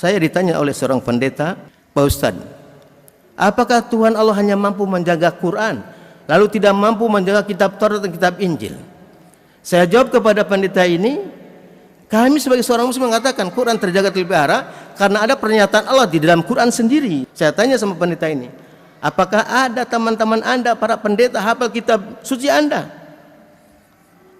saya ditanya oleh seorang pendeta, Pak Ustadz, apakah Tuhan Allah hanya mampu menjaga Quran, lalu tidak mampu menjaga kitab Taurat dan kitab Injil? Saya jawab kepada pendeta ini, kami sebagai seorang muslim mengatakan Quran terjaga terpelihara karena ada pernyataan Allah di dalam Quran sendiri. Saya tanya sama pendeta ini, apakah ada teman-teman Anda, para pendeta, hafal kitab suci Anda?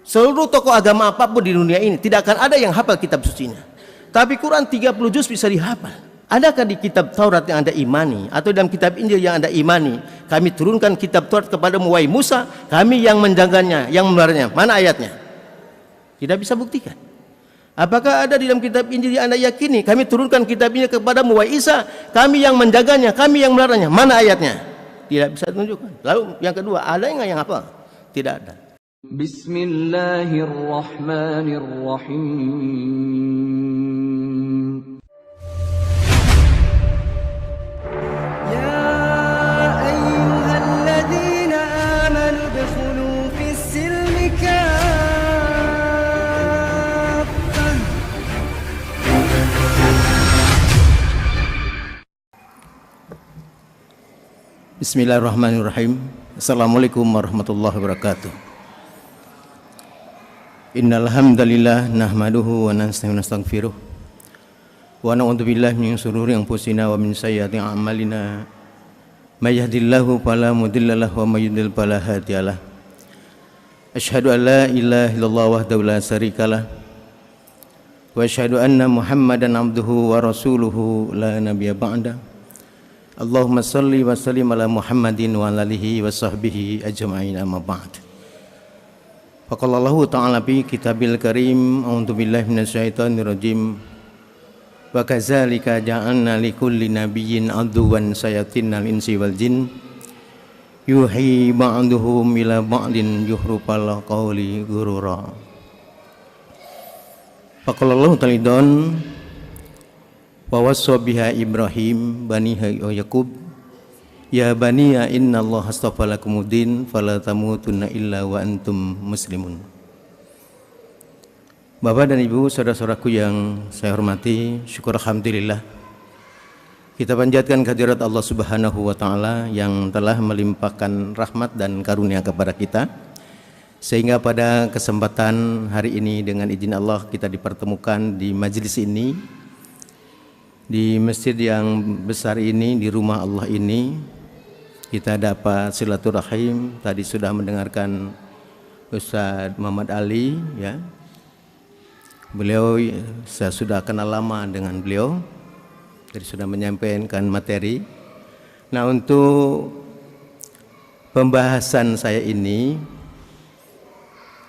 Seluruh tokoh agama apapun di dunia ini tidak akan ada yang hafal kitab sucinya. Tapi Quran 30 juz bisa dihafal. Adakah di kitab Taurat yang Anda imani atau dalam kitab Injil yang Anda imani, kami turunkan kitab Taurat kepadamu wahai Musa, kami yang menjaganya, yang memeliharanya? Mana ayatnya? Tidak bisa buktikan. Apakah ada di dalam kitab Injil yang Anda yakini, kami turunkan kitab Injil kepadamu wahai Isa, kami yang menjaganya, kami yang memeliharanya? Mana ayatnya? Tidak bisa tunjukkan. Lalu yang kedua, ada yang apa? Tidak ada. Bismillahirrahmanirrahim. Ya ayyuhalladzina amanu udkhulu fis silmi kaffah. Bismillahirrahmanirrahim. Assalamualaikum warahmatullahi wabarakatuh. Innal hamdalillah nahmaduhu wa nastaghfiruh wa na'udzu billahi min shururi anfusina wa min sayyiati a'malina may yahdihillahu fala mudilla lahu wa may yudlil fala hadiyalah. Asyhadu an la ilaha illallah wahdahu la syarikalah wa asyhadu anna Muhammadan abduhu wa rasuluhu la nabiyya ba'da. Allahumma shalli wa sallim ala Muhammadin wa ala alihi wa sahbihi ajma'in, amma ba'd. Faqalallahu ta'ala bi kitabil karim, a'udzu billahi minasyaitonir rajim. Wa kadzalika ja'alna likulli nabiyyin aduwwan sayatinal insi wal jin yuhi ba'duhum ila ba'din yuhrufal qawli ghurura. Faqalallahu ta'ala wa wassa biha Ibrahim banihi wa Yaqub, ya baniya innallaha astafa lakumuddin fala tamutunna illa wa antum muslimun. Bapak dan Ibu, saudara-saudaraku yang saya hormati, syukur alhamdulillah kita panjatkan kehadirat Allah Subhanahu wa taala yang telah melimpahkan rahmat dan karunia kepada kita, sehingga pada kesempatan hari ini dengan izin Allah kita dipertemukan di majelis ini, di masjid yang besar ini, di rumah Allah ini. Kita dapat silaturahim. Tadi sudah mendengarkan Ustaz Muhammad Ali, ya. Beliau, saya sudah kenal lama dengan beliau, jadi sudah menyampaikan materi. Nah, untuk pembahasan saya ini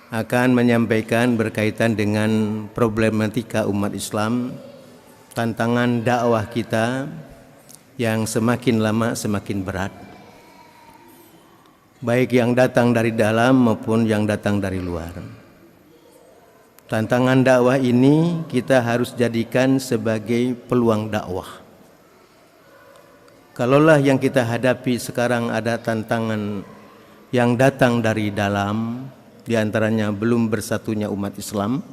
akan menyampaikan berkaitan dengan problematika umat Islam, tantangan dakwah kita yang semakin lama semakin berat, baik yang datang dari dalam maupun yang datang dari luar. Tantangan dakwah ini kita harus jadikan sebagai peluang dakwah. Kalaulah yang kita hadapi sekarang ada tantangan yang datang dari dalam, diantaranya belum bersatunya umat Islam,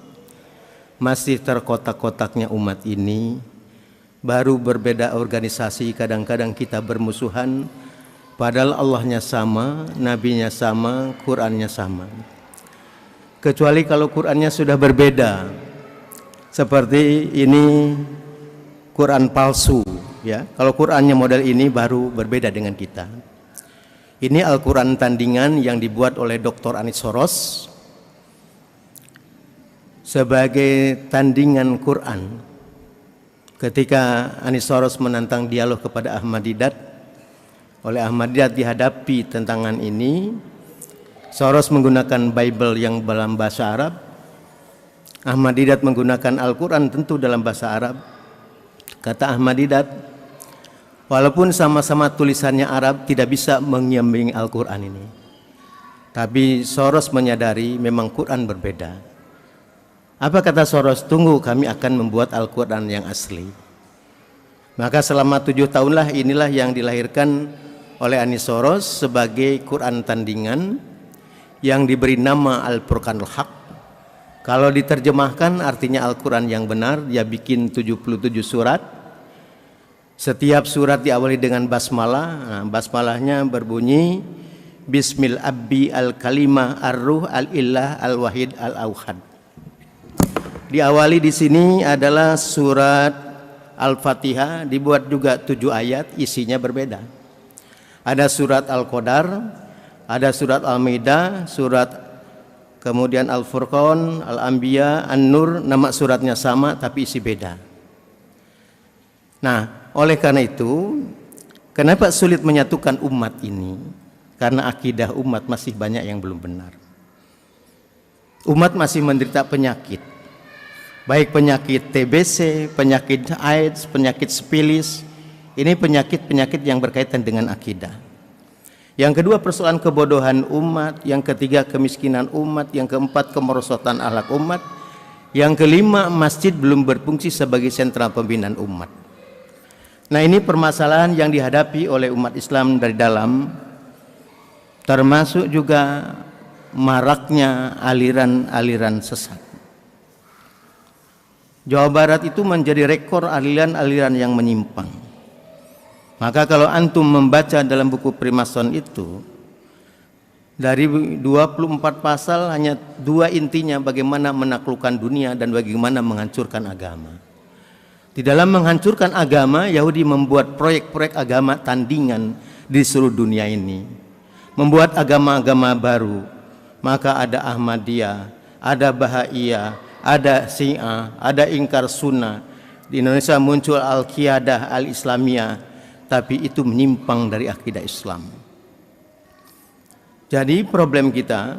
masih terkotak-kotaknya umat ini, baru berbeda organisasi, kadang-kadang kita bermusuhan, padahal Allahnya sama, Nabinya sama, Qurannya sama. Kecuali kalau Qurannya sudah berbeda, seperti ini Quran palsu, ya. Kalau Qurannya model ini baru berbeda dengan kita. Ini Al-Quran tandingan yang dibuat oleh Dr. Anis Soros sebagai tandingan Quran. Ketika Anis Soros menantang dialog kepada Ahmad Didat, oleh Ahmad Didat dihadapi tantangan ini, Soros menggunakan Bible yang dalam bahasa Arab, Ahmad Didat menggunakan Al-Quran tentu dalam bahasa Arab. Kata Ahmad Didat, walaupun sama-sama tulisannya Arab, tidak bisa menyampingi Al-Quran ini. Tapi Soros menyadari memang Quran berbeda. Apa kata Soros? Tunggu, kami akan membuat Al-Quran yang asli. Maka selama 7 tahunlah inilah yang dilahirkan oleh Anis Soros sebagai Quran tandingan yang diberi nama Al-Furqanul Haq. Kalau diterjemahkan artinya Al-Quran yang benar. Dia bikin 77 surat Setiap surat diawali dengan basmalah. Nah, basmalahnya berbunyi Bismil Abbi al-Kalimah ar-Ruh al-Illah al-Wahid al-Auhad. Diawali di sini adalah surat Al-Fatihah, dibuat juga 7 ayat, isinya berbeda. Ada surat Al-Qadar, ada surat Al-Maidah, surat kemudian Al-Furqan, Al-Anbiya, An-Nur, nama suratnya sama tapi isi beda. Nah, oleh karena itu, kenapa sulit menyatukan umat ini? Karena akidah umat masih banyak yang belum benar. Umat masih menderita penyakit, baik penyakit TBC, penyakit AIDS, penyakit sifilis. Ini penyakit-penyakit yang berkaitan dengan akidah. Yang kedua, persoalan kebodohan umat. Yang ketiga, kemiskinan umat. Yang keempat, kemerosotan akhlak umat. Yang kelima, masjid belum berfungsi sebagai sentral pembinaan umat. Nah, ini permasalahan yang dihadapi oleh umat Islam dari dalam, termasuk juga maraknya aliran-aliran sesat. Jawa Barat itu menjadi rekor aliran-aliran yang menyimpang. Maka kalau antum membaca dalam buku Primason itu, dari 24 pasal hanya 2 intinya bagaimana menaklukkan dunia dan bagaimana menghancurkan agama. Di dalam menghancurkan agama, Yahudi membuat proyek-proyek agama tandingan di seluruh dunia ini. Membuat agama-agama baru. Maka ada Ahmadiyah, ada Bahaiyah, ada Syiah, ada Ingkar Sunnah. Di Indonesia muncul Al-Qiyadah Al-Islamiyah, tapi itu menyimpang dari akidah Islam. Jadi problem kita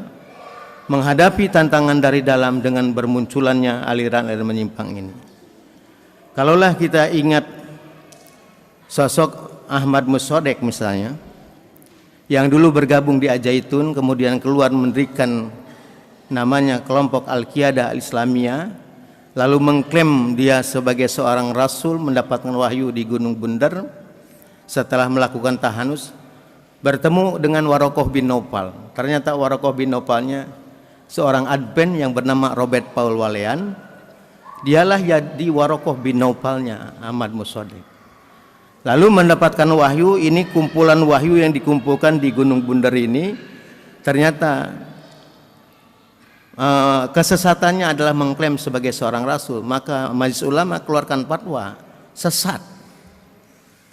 menghadapi tantangan dari dalam dengan bermunculannya aliran-aliran menyimpang ini. Kalaulah kita ingat sosok Ahmad Mossadegh misalnya, yang dulu bergabung di Al-Zaitun, kemudian keluar mendirikan namanya kelompok Al-Qiyadah Al-Islamiyah, lalu mengklaim dia sebagai seorang rasul mendapatkan wahyu di Gunung Bunder. Setelah melakukan tahanus, bertemu dengan Warokoh bin Naufal. Ternyata Warokoh bin Naufalnya seorang Advent yang bernama Robert Paul Walean. Dialah jadi Warokoh bin Naufalnya Ahmad Mossadegh. Lalu mendapatkan wahyu, ini kumpulan wahyu yang dikumpulkan di Gunung Bunder ini, ternyata kesesatannya adalah mengklaim sebagai seorang rasul. Maka Majelis Ulama keluarkan fatwa sesat.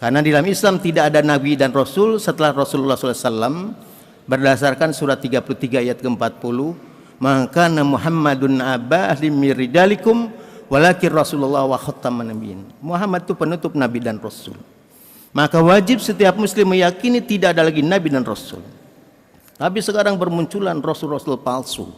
Karena di dalam Islam tidak ada nabi dan rasul setelah Rasulullah SAW, berdasarkan surat 33 ayat ke-40, maka Muhammadun aba ahli miridalikum walakin Rasulullah wa khataman nabiyyin. Muhammad itu penutup nabi dan rasul. Maka wajib setiap muslim meyakini tidak ada lagi nabi dan rasul. Tapi sekarang bermunculan rasul-rasul palsu.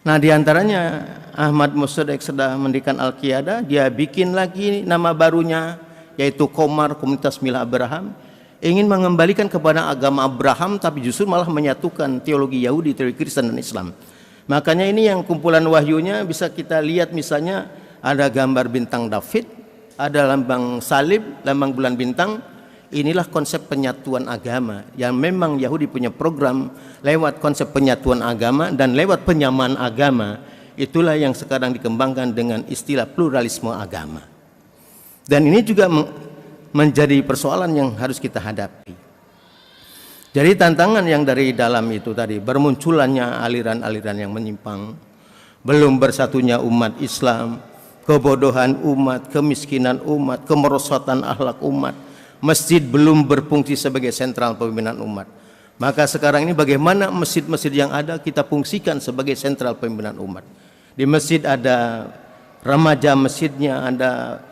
Nah, diantaranya Ahmad Mossadegh sedang mendirikan Al-Qiyadah, dia bikin lagi nama barunya yaitu Komar, Komunitas Milah Abraham, ingin mengembalikan kepada agama Abraham, tapi justru malah menyatukan teologi Yahudi, teologi Kristen dan Islam. Makanya ini yang kumpulan wahyunya bisa kita lihat, misalnya ada gambar bintang David, ada lambang salib, lambang bulan bintang. Inilah konsep penyatuan agama yang memang Yahudi punya program lewat konsep penyatuan agama dan lewat penyamaan agama. Itulah yang sekarang dikembangkan dengan istilah pluralisme agama. Dan ini juga menjadi persoalan yang harus kita hadapi. Jadi tantangan yang dari dalam itu tadi, bermunculannya aliran-aliran yang menyimpang, belum bersatunya umat Islam, kebodohan umat, kemiskinan umat, kemerosotan akhlak umat, masjid belum berfungsi sebagai sentral pembinaan umat. Maka sekarang ini bagaimana masjid-masjid yang ada kita fungsikan sebagai sentral pembinaan umat. Di masjid ada remaja masjidnya, ada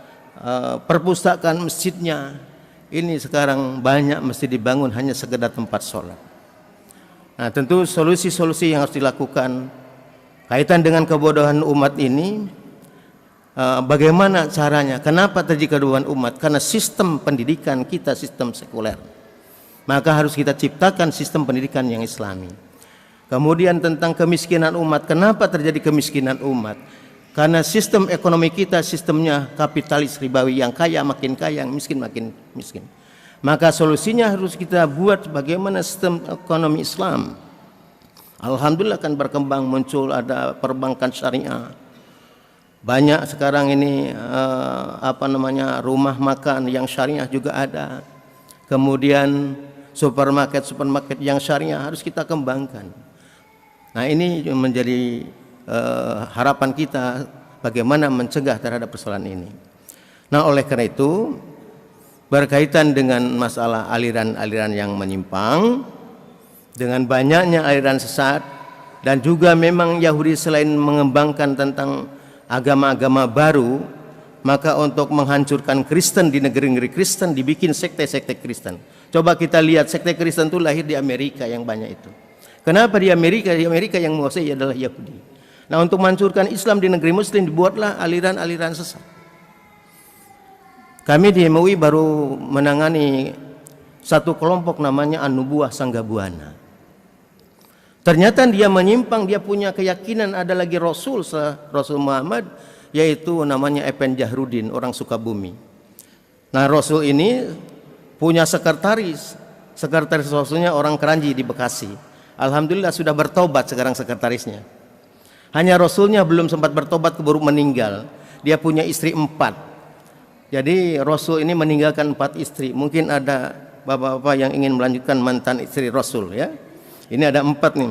perpustakaan masjidnya. Ini sekarang banyak masjid dibangun hanya sekedar tempat sholat. Nah, tentu solusi-solusi yang harus dilakukan kaitan dengan kebodohan umat ini. Bagaimana caranya? Kenapa terjadi kebodohan umat? Karena sistem pendidikan kita sistem sekuler. Maka harus kita ciptakan sistem pendidikan yang Islami. Kemudian tentang kemiskinan umat. Kenapa terjadi kemiskinan umat? Karena sistem ekonomi kita sistemnya kapitalis ribawi, yang kaya makin kaya, yang miskin makin miskin. Maka solusinya harus kita buat bagaimana sistem ekonomi Islam. Alhamdulillah kan berkembang, muncul ada perbankan syariah. Banyak sekarang ini rumah makan yang syariah juga ada. Kemudian supermarket yang syariah harus kita kembangkan. Nah, ini menjadi harapan kita bagaimana mencegah terhadap persoalan ini. Nah, oleh karena itu berkaitan dengan masalah aliran-aliran yang menyimpang, dengan banyaknya aliran sesat, dan juga memang Yahudi selain mengembangkan tentang agama-agama baru, maka untuk menghancurkan Kristen di negeri-negeri Kristen dibikin sekte-sekte Kristen. Coba kita lihat, sekte Kristen itu lahir di Amerika yang banyak itu. Kenapa di Amerika? Di Amerika yang menguasai adalah Yahudi. Nah, untuk menghancurkan Islam di negeri Muslim dibuatlah aliran-aliran sesat. Kami di MUI baru menangani satu kelompok namanya An-Nubuwah Sanggabuana. Ternyata dia menyimpang, dia punya keyakinan ada lagi Rasul Muhammad, yaitu namanya Epen Jahrudin, orang Sukabumi. Nah, Rasul ini punya sekretaris Rasulnya orang Keranji di Bekasi. Alhamdulillah sudah bertobat sekarang sekretarisnya. Hanya Rasulnya belum sempat bertobat, keburu meninggal. Dia punya istri 4. Jadi Rasul ini meninggalkan 4 istri. Mungkin ada bapak-bapak yang ingin melanjutkan mantan istri Rasul, ya. Ini ada 4 nih.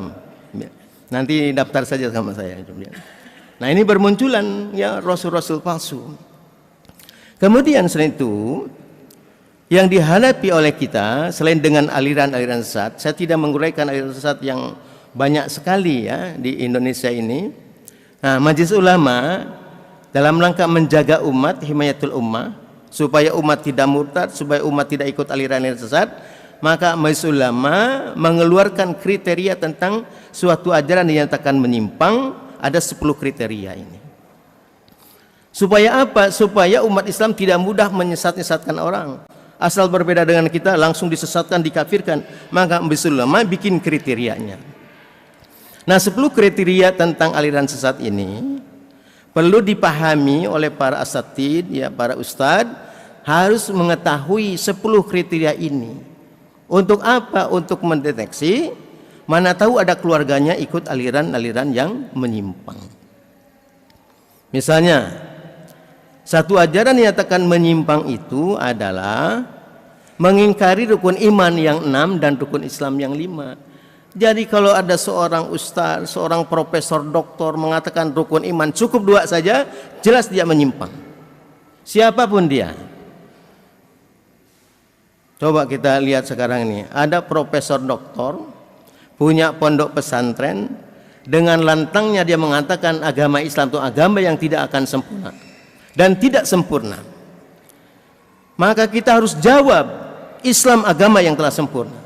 Nanti daftar saja sama saya. Nah, ini bermunculan ya rasul-rasul palsu. Kemudian selain itu, yang dihadapi oleh kita selain dengan aliran-aliran sesat, saya tidak menguraikan aliran sesat yang banyak sekali ya di Indonesia ini. Nah, Majelis Ulama dalam rangka menjaga umat, himayatul ummah, supaya umat tidak murtad, supaya umat tidak ikut aliran-aliran sesat, maka Majelis Ulama mengeluarkan kriteria tentang suatu ajaran dinyatakan menyimpang. Ada 10 kriteria ini. Supaya apa? Supaya umat Islam tidak mudah menyesat-nyesatkan orang. Asal berbeda dengan kita langsung disesatkan, dikafirkan. Maka Majelis Ulama bikin kriterianya. Nah, 10 kriteria tentang aliran sesat ini perlu dipahami oleh para asatid, ya, para ustadz harus mengetahui 10 kriteria ini. Untuk apa? Untuk mendeteksi mana tahu ada keluarganya ikut aliran-aliran yang menyimpang. Misalnya, satu ajaran yang nyatakan menyimpang itu adalah mengingkari rukun iman yang 6 dan rukun Islam yang 5. Jadi kalau ada seorang ustaz, seorang profesor, doktor mengatakan rukun iman cukup 2 saja, jelas dia menyimpang. Siapapun dia. Coba kita lihat sekarang ini, ada profesor doktor punya pondok pesantren, dengan lantangnya dia mengatakan agama Islam itu agama yang tidak akan sempurna dan tidak sempurna. Maka kita harus jawab, Islam agama yang telah sempurna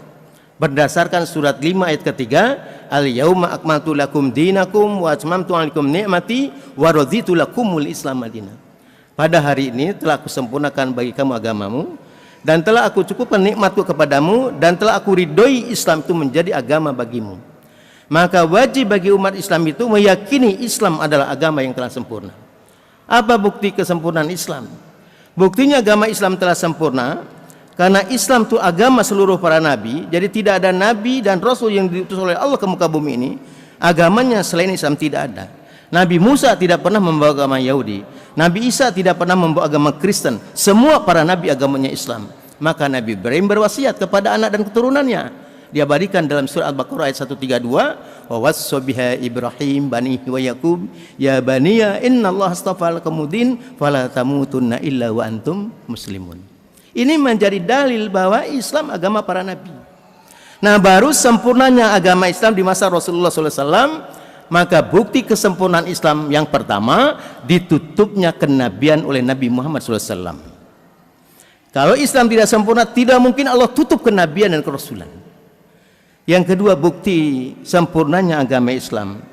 berdasarkan surat 5 ayat ketiga, al-yauma akmaltu lakum dinakum wa atmamtu 'alaikum ni'mati wa raditu lakumul Islam madina. Pada hari ini telah aku sempurnakan bagi kamu agamamu, dan telah aku cukupkan nikmatku kepadamu, dan telah aku ridhoi Islam itu menjadi agama bagimu. Maka wajib bagi umat Islam itu meyakini Islam adalah agama yang telah sempurna. Apa bukti kesempurnaan Islam? Buktinya agama Islam telah sempurna karena Islam itu agama seluruh para nabi. Jadi tidak ada nabi dan rasul yang diutus oleh Allah ke muka bumi ini agamanya selain Islam tidak ada. Nabi Musa tidak pernah membawa agama Yahudi. Nabi Isa tidak pernah membawa agama Kristen. Semua para nabi agamanya Islam. Maka Nabi Ibrahim berwasiat kepada anak dan keturunannya. Diabadikan dalam surah Al-Baqarah ayat 132, wa wassa biha Ibrahim banihi wa Yaqub ya baniya innallaha astafa lakumud-din fala tamutunna illa wa antum muslimun. Ini menjadi dalil bahwa Islam agama para nabi. Nah, baru sempurnanya agama Islam di masa Rasulullah SAW. Maka bukti kesempurnaan Islam yang pertama, ditutupnya kenabian oleh Nabi Muhammad SAW. Kalau Islam tidak sempurna, tidak mungkin Allah tutup kenabian dan kerasulan. Yang kedua, bukti sempurnanya agama Islam,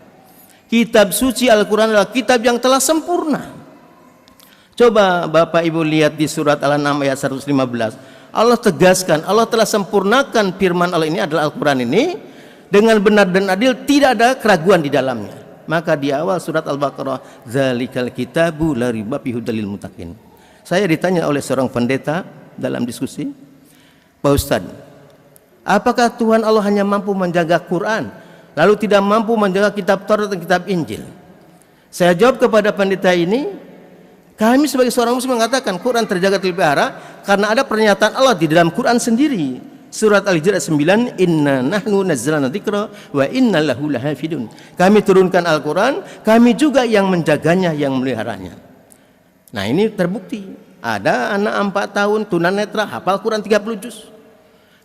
kitab suci Al-Quran adalah kitab yang telah sempurna. Coba Bapak Ibu lihat di surat Al-An'am ayat 115. Allah tegaskan, Allah telah sempurnakan firman Allah ini adalah Al-Quran ini dengan benar dan adil, tidak ada keraguan di dalamnya. Maka di awal surat Al-Baqarah, zalikal kitabu la riba fihi hudal lil muttaqin. Saya ditanya oleh seorang pendeta dalam diskusi, Pak Ustadz, apakah Tuhan Allah hanya mampu menjaga Quran, lalu tidak mampu menjaga kitab Taurat dan kitab Injil? Saya jawab kepada pendeta ini, kami sebagai seorang muslim mengatakan Quran terjaga terpelihara karena ada pernyataan Allah di dalam Quran sendiri. Surat Al-Hijr 9, inna nahnu nazzalna dzikra wa inna lahu lahafidun. Kami turunkan Al-Quran, kami juga yang menjaganya, yang memeliharanya. Nah, ini terbukti. Ada anak 4 tahun tunanetra hafal Quran 30 juz.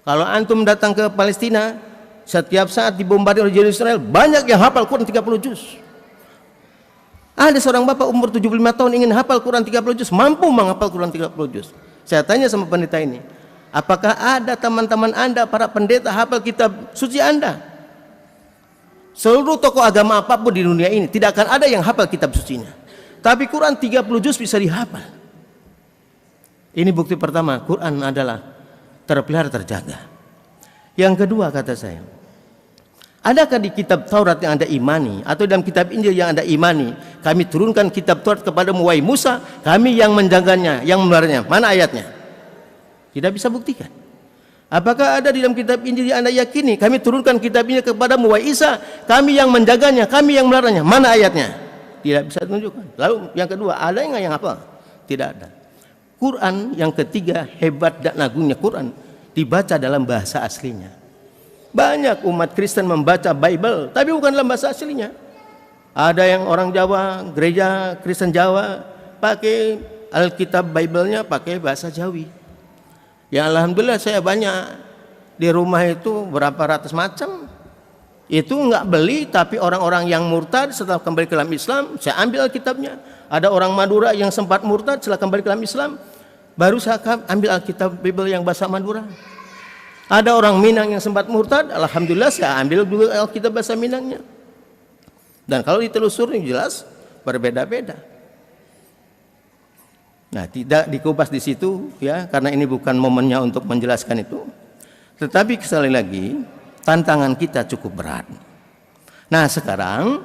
Kalau antum datang ke Palestina, setiap saat dibombardir oleh Israel, banyak yang hafal Quran 30 juz. Ada seorang bapak umur 75 tahun ingin hafal Quran 30 juz, mampu menghafal Quran 30 juz. Saya tanya sama pendeta ini, apakah ada teman-teman Anda, para pendeta, hafal kitab suci Anda? Seluruh tokoh agama apapun di dunia ini tidak akan ada yang hafal kitab sucinya. Tapi Quran 30 juz bisa dihafal. Ini bukti pertama, Quran adalah terpelihara, terjaga. Yang kedua kata saya, adakah di kitab Taurat yang Anda imani atau dalam kitab Injil yang Anda imani, kami turunkan kitab Taurat kepadamu wahai Musa, kami yang menjaganya, yang memeliharanya? Mana ayatnya? Tidak bisa buktikan. Apakah ada di dalam kitab Injil yang Anda yakini, kami turunkan kitab Injil kepadamu wahai Isa, kami yang menjaganya, kami yang memeliharanya? Mana ayatnya? Tidak bisa tunjukkan. Lalu yang kedua, ada yang hafal? Tidak ada. Quran yang ketiga, hebat dan agungnya Quran, dibaca dalam bahasa aslinya. Banyak umat Kristen membaca Bible, tapi bukan dalam bahasa aslinya. Ada yang orang Jawa, gereja Kristen Jawa, pakai Alkitab Bible-nya pakai bahasa Jawi. Ya alhamdulillah saya banyak di rumah itu berapa ratus macam. Itu enggak beli, tapi orang-orang yang murtad setelah kembali ke dalam Islam, saya ambil Alkitabnya. Ada orang Madura yang sempat murtad setelah kembali ke dalam Islam, baru saya ambil Alkitab Bible yang bahasa Madura. Ada orang Minang yang sempat murtad, alhamdulillah saya ambil juga Alkitab bahasa Minangnya. Dan kalau ditelusuri jelas berbeda-beda. Nah, tidak dikupas di situ ya, karena ini bukan momennya untuk menjelaskan itu. Tetapi sekali lagi, tantangan kita cukup berat. Nah, sekarang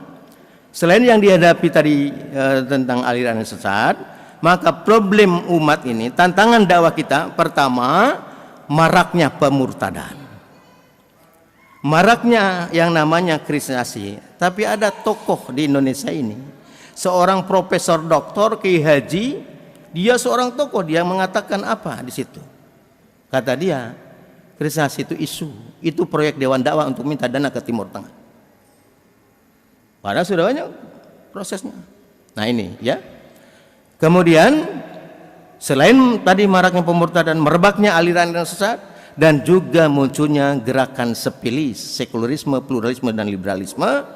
selain yang dihadapi tadi tentang aliran yang sesat, maka problem umat ini, tantangan dakwah kita pertama, maraknya pemurtadan, maraknya yang namanya kristenisasi. Tapi ada tokoh di Indonesia ini, seorang profesor doktor Kiai Haji, dia seorang tokoh, dia mengatakan apa di situ? Kata dia, kristenisasi itu isu, itu proyek Dewan Dakwah untuk minta dana ke Timur Tengah. Padahal sudah banyak prosesnya. Nah ini ya. Kemudian selain tadi maraknya pemurtadan, merebaknya aliran yang sesat, dan juga munculnya gerakan sepilis, sekularisme, pluralisme, dan liberalisme,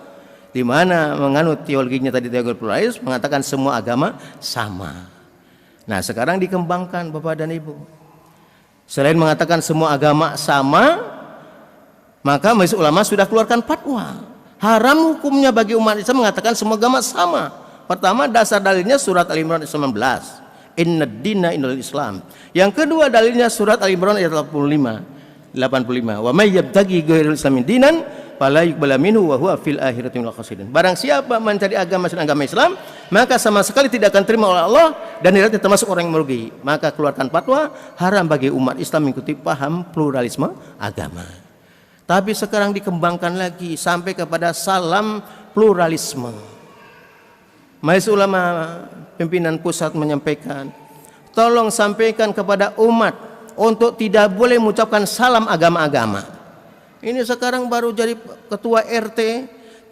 di mana menganut teologinya tadi teologi pluralis, mengatakan semua agama sama. Nah sekarang dikembangkan Bapak dan Ibu. Selain mengatakan semua agama sama, maka Majelis Ulama sudah keluarkan fatwa. Haram hukumnya bagi umat Islam mengatakan semua agama sama. Pertama, dasar dalilnya surat Al-Imran 19. Inna dina indal Islam. Yang kedua dalilnya surat Al-Imran ayat 85. Wa may yabtaghi ghairal islami dinan fala yuqbala minhu wa huwa fil akhirati minal khasirin. Barang siapa mencari agama selain agama Islam, maka sama sekali tidak akan terima oleh Allah dan dia termasuk orang yang merugi. Maka keluarkan fatwa, haram bagi umat Islam mengikuti paham pluralisme agama. Tapi sekarang dikembangkan lagi sampai kepada salam pluralisme. Majelis Ulama pimpinan pusat menyampaikan, tolong sampaikan kepada umat untuk tidak boleh mengucapkan salam agama-agama. Ini sekarang baru jadi ketua RT,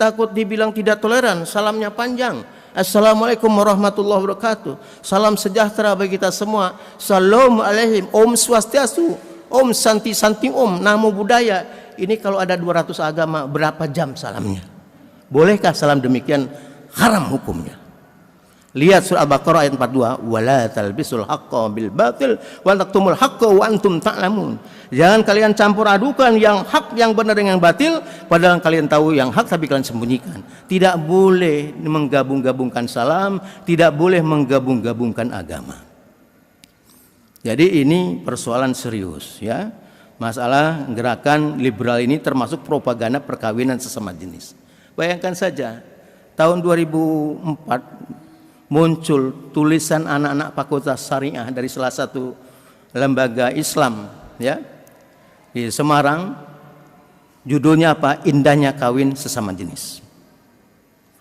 takut dibilang tidak toleran, salamnya panjang. Assalamualaikum warahmatullahi wabarakatuh. Salam sejahtera bagi kita semua. Salam alaihim, Om Swastiastu, Om Santi Santi Om, Namo Buddhaya. Ini kalau ada 200 agama, berapa jam salamnya? Bolehkah salam demikian? Haram hukumnya. Lihat surah Al-Baqarah ayat 42, wala talbisul haqqo bil batil wa taktumul haqqo wa antum ta'lamun. Jangan kalian campur adukan yang hak, yang benar dengan yang batil, padahal kalian tahu yang hak tapi kalian sembunyikan. Tidak boleh menggabung-gabungkan salam, tidak boleh menggabung-gabungkan agama. Jadi ini persoalan serius ya. Masalah gerakan liberal ini termasuk propaganda perkawinan sesama jenis. Bayangkan saja tahun 2004 muncul tulisan anak-anak fakultas syariah dari salah satu lembaga Islam ya di Semarang, judulnya apa? Indahnya kawin sesama jenis.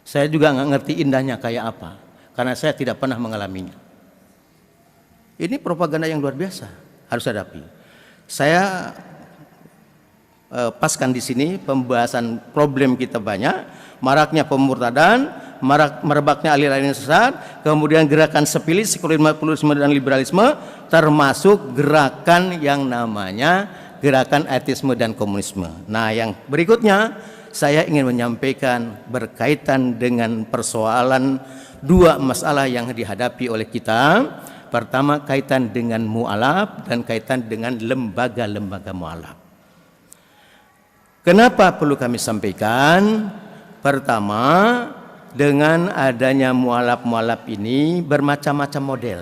Saya juga nggak ngerti indahnya kayak apa, karena saya tidak pernah mengalaminya. Ini propaganda yang luar biasa, harus hadapi. Saya paskan di sini pembahasan problem kita banyak, maraknya pemurtadan, merebaknya aliran sesat, kemudian gerakan sepilis, sekularisme dan liberalisme, termasuk gerakan yang namanya gerakan ateisme dan komunisme. Nah, yang berikutnya saya ingin menyampaikan berkaitan dengan persoalan dua masalah yang dihadapi oleh kita. Pertama, kaitan dengan mu'alaf dan kaitan dengan lembaga-lembaga mu'alaf. Kenapa perlu kami sampaikan? Pertama, dengan adanya mu'alaf-mu'alaf ini bermacam-macam model.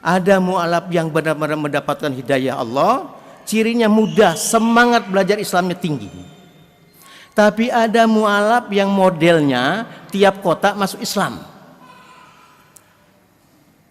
Ada mu'alaf yang benar-benar mendapatkan hidayah Allah, cirinya mudah, semangat belajar Islamnya tinggi. Tapi ada mu'alaf yang modelnya tiap kota masuk Islam.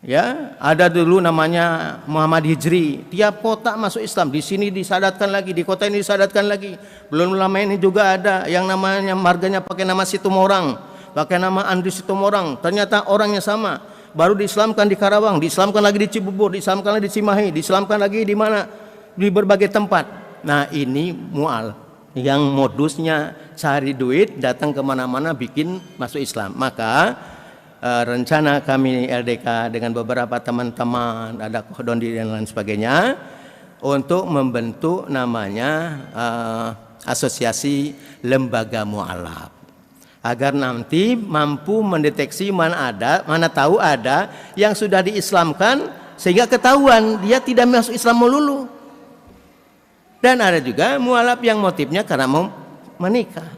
Ya, ada dulu namanya Muhammad Hijri, tiap kota masuk Islam, di sini disadatkan lagi, di kota ini disadatkan lagi. Belum lama ini juga ada yang namanya marganya pakai nama Situmorang, pakai nama Andri Situmorang, ternyata orangnya sama. Baru diislamkan di Karawang, diislamkan lagi di Cibubur, diislamkan lagi di Cimahi, diislamkan lagi di mana? Di berbagai tempat. Nah, ini mu'al yang modusnya cari duit, datang kemana-mana bikin masuk Islam. Maka rencana kami LDK dengan beberapa teman-teman, ada Kohdondi dan lain sebagainya, untuk membentuk namanya asosiasi lembaga mu'alaf, agar nanti mampu mendeteksi mana tahu ada yang sudah diislamkan sehingga ketahuan dia tidak masuk Islam melulu. Dan ada juga mu'alaf yang motifnya karena mau menikah.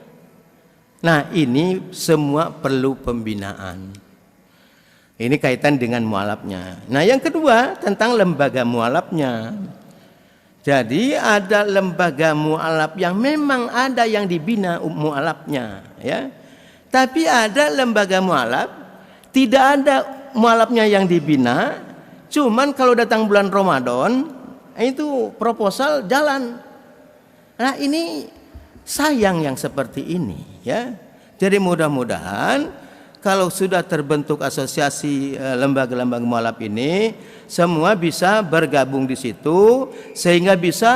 Nah, ini semua perlu pembinaan. Ini kaitan dengan mu'alafnya. Nah, yang kedua tentang lembaga mu'alafnya. Jadi ada lembaga mu'alaf yang memang ada yang dibina mu'alafnya, ya. Tapi ada lembaga mu'alaf tidak ada mu'alafnya yang dibina, cuman kalau datang bulan Ramadan itu proposal jalan. Nah, ini sayang yang seperti ini, ya. Jadi mudah-mudahan kalau sudah terbentuk asosiasi lembaga-lembaga mu'alaf ini, semua bisa bergabung di situ sehingga bisa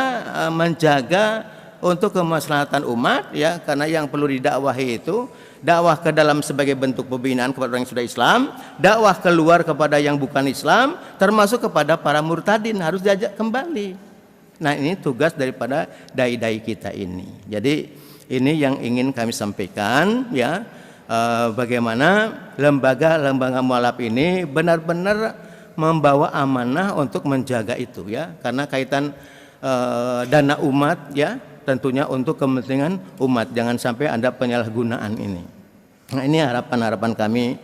menjaga untuk kemaslahatan umat, ya. Karena yang perlu didakwahi itu dakwah ke dalam sebagai bentuk pembinaan kepada orang yang sudah Islam, dakwah keluar kepada yang bukan Islam, termasuk kepada para murtadin harus diajak kembali. Nah, ini tugas daripada dai-dai kita ini. Jadi ini yang ingin kami sampaikan, ya. Bagaimana lembaga-lembaga mu'alaf ini benar-benar membawa amanah untuk menjaga itu, ya, karena kaitan dana umat, ya, tentunya untuk kepentingan umat, jangan sampai ada penyalahgunaan ini. Nah, ini harapan-harapan kami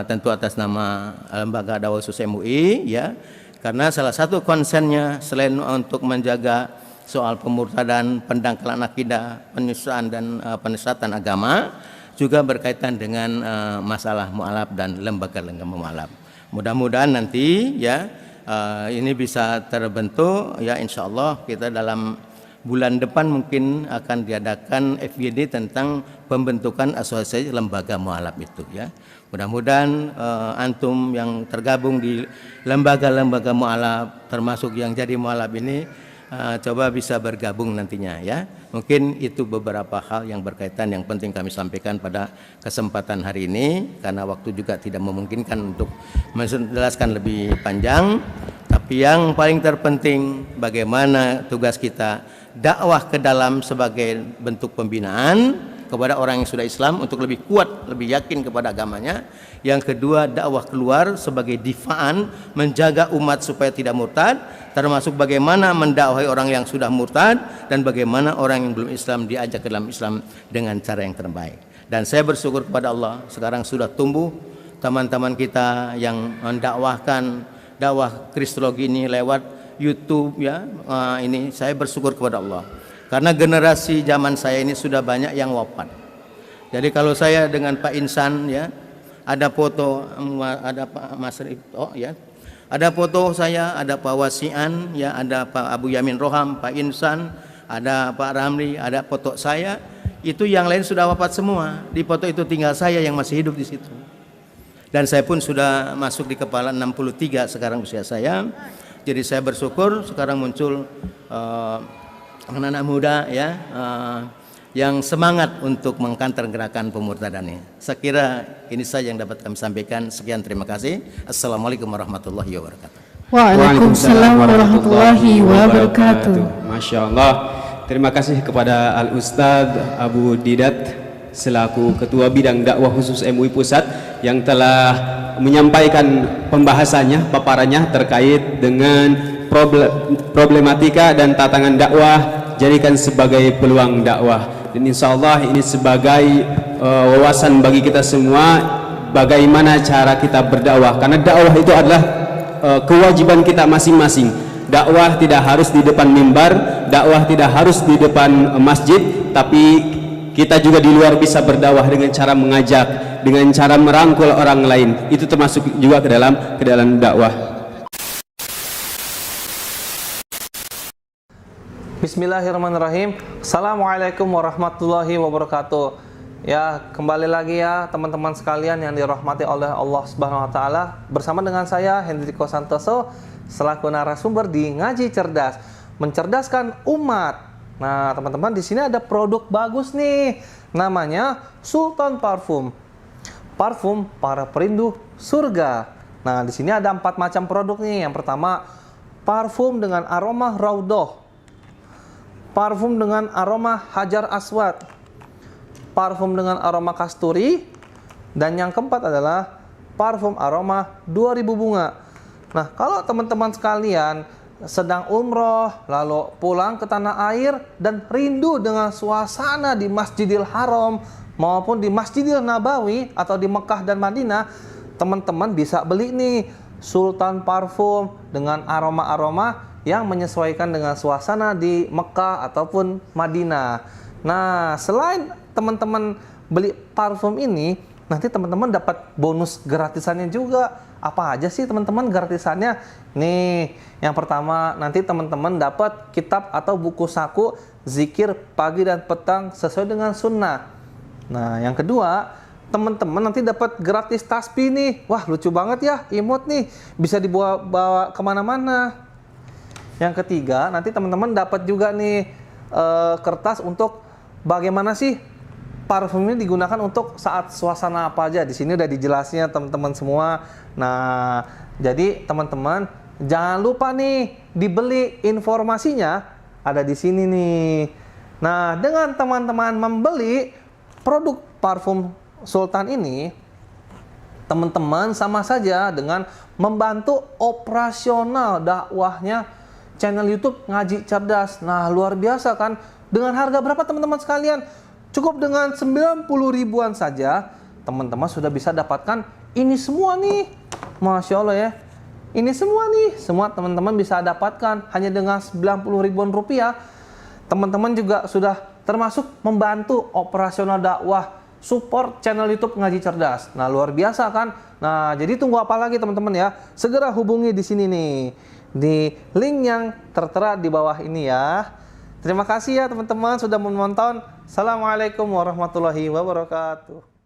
tentu atas nama lembaga dakwah khusus MUI, ya, karena salah satu konsennya selain untuk menjaga soal pemurtadan, pendangkalan akidah, penistaan dan penistaan agama, juga berkaitan dengan masalah mu'alaf dan lembaga-lembaga mu'alaf. Mudah-mudahan nanti, ya, ini bisa terbentuk, ya, insya Allah kita dalam bulan depan mungkin akan diadakan FGD tentang pembentukan asosiasi lembaga mu'alaf itu, ya. Mudah-mudahan antum yang tergabung di lembaga-lembaga mu'alaf, termasuk yang jadi mu'alaf ini, coba bisa bergabung nantinya, ya. Mungkin itu beberapa hal yang berkaitan yang penting kami sampaikan pada kesempatan hari ini, karena waktu juga tidak memungkinkan untuk menjelaskan lebih panjang. Tapi yang paling terpenting bagaimana tugas kita dakwah ke dalam sebagai bentuk pembinaan kepada orang yang sudah Islam untuk lebih kuat, lebih yakin kepada agamanya. Yang kedua, dakwah keluar sebagai difaan, menjaga umat supaya tidak murtad, termasuk bagaimana mendakwahi orang yang sudah murtad dan bagaimana orang yang belum Islam diajak ke dalam Islam dengan cara yang terbaik. Dan saya bersyukur kepada Allah, sekarang sudah tumbuh teman-teman kita yang mendakwahkan dakwah kristologi ini lewat YouTube, ya. Ini saya bersyukur kepada Allah. Karena generasi zaman saya ini sudah banyak yang wafat. Jadi kalau saya dengan Pak Insan, ya, ada foto, ada Pak Mas Rifto, ya, ada foto saya, ada Pak Wasian, ya, ada Pak Abu Yamin Roham, Pak Insan, ada Pak Ramli, ada foto saya. Itu yang lain sudah wafat semua. Di foto itu tinggal saya yang masih hidup di situ. Dan saya pun sudah masuk di kepala 63 sekarang usia saya. Jadi saya bersyukur sekarang muncul anak-anak muda ya yang semangat untuk mengkantar gerakan pemurtadan ini. Saya kira ini saja yang dapat kami sampaikan. Sekian, terima kasih. Assalamualaikum warahmatullahi wabarakatuh. Waalaikumsalam warahmatullahi wabarakatuh. Masya Allah. Terima kasih kepada Al-Ustadz Abu Didat selaku Ketua Bidang Dakwah Khusus MUI Pusat yang telah menyampaikan pembahasannya, paparannya terkait dengan problematika dan tantangan dakwah, jadikan sebagai peluang dakwah. Dan insya Allah ini sebagai wawasan bagi kita semua bagaimana cara kita berdakwah, karena dakwah itu adalah kewajiban kita masing-masing. Dakwah tidak harus di depan mimbar, dakwah tidak harus di depan masjid, tapi kita juga di luar bisa berdakwah dengan cara mengajak, dengan cara merangkul orang lain. Itu termasuk juga ke dalam dakwah. Bismillahirrahmanirrahim. Assalamualaikum warahmatullahi wabarakatuh. Ya, kembali lagi ya teman-teman sekalian yang dirahmati oleh Allah Subhanahu wa taala. Bersama dengan saya Hendriko Santoso selaku narasumber di Ngaji Cerdas, mencerdaskan umat. Nah, teman-teman, di sini ada produk bagus nih. Namanya Sultan Parfum. Parfum para perindu surga. Nah, di sini ada 4 macam produk nih. Yang pertama, parfum dengan aroma Raudhah. Parfum dengan aroma Hajar Aswad. Parfum dengan aroma kasturi. Dan yang keempat adalah parfum aroma 2000 bunga. Nah, kalau teman-teman sekalian sedang umroh, lalu pulang ke tanah air dan rindu dengan suasana di Masjidil Haram maupun di Masjidil Nabawi atau di Mekah dan Madinah, teman-teman bisa beli nih Sultan Parfum dengan aroma-aroma yang menyesuaikan dengan suasana di Mekah ataupun Madinah. Nah, selain teman-teman beli parfum ini, nanti teman-teman dapat bonus gratisannya juga. Apa aja sih teman-teman gratisannya? Nih, yang pertama nanti teman-teman dapat kitab atau buku saku zikir pagi dan petang sesuai dengan sunnah. Nah, yang kedua, teman-teman nanti dapat gratis tasbih nih. Wah, lucu banget ya, imut nih, bisa dibawa kemana-mana. Yang ketiga, nanti teman-teman dapat juga nih kertas untuk bagaimana sih parfum ini digunakan untuk saat suasana apa aja. Di sini udah dijelasnya teman-teman semua. Nah, jadi teman-teman jangan lupa nih dibeli, informasinya ada di sini nih. Nah, dengan teman-teman membeli produk parfum Sultan ini, teman-teman sama saja dengan membantu operasional dakwahnya channel YouTube Ngaji Cerdas. Nah, luar biasa kan? Dengan harga berapa teman-teman sekalian? Cukup dengan 90 ribuan saja, teman-teman sudah bisa dapatkan ini semua nih. Masya Allah ya. Ini semua nih, semua teman-teman bisa dapatkan hanya dengan 90 ribuan rupiah. Teman-teman juga sudah termasuk membantu operasional dakwah, support channel YouTube Ngaji Cerdas. Nah, luar biasa kan? Nah, jadi tunggu apa lagi teman-teman ya? Segera hubungi di sini nih, di link yang tertera di bawah ini ya. Terima kasih ya teman-teman sudah menonton. Assalamualaikum warahmatullahi wabarakatuh.